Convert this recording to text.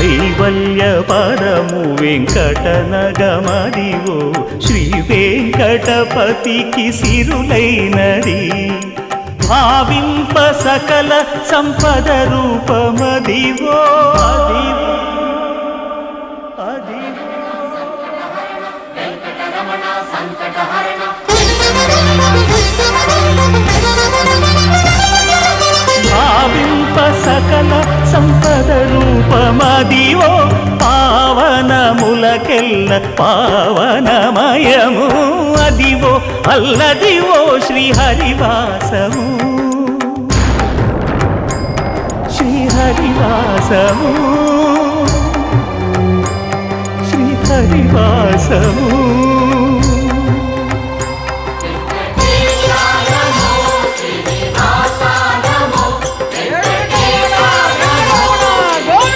కైవల్య పదము వెంకటనగమదివో శ్రీ వెంకటపతికి సిరులైనది భావింప సకల సంపద రూపమదివో భావింప సకల సంపద రూపమదివో పావనములకెల్ల పావనమయము అదివో అల్లదివో శ్రీహరివాసము శ్రీహరివాసము శ్రీహరివాసము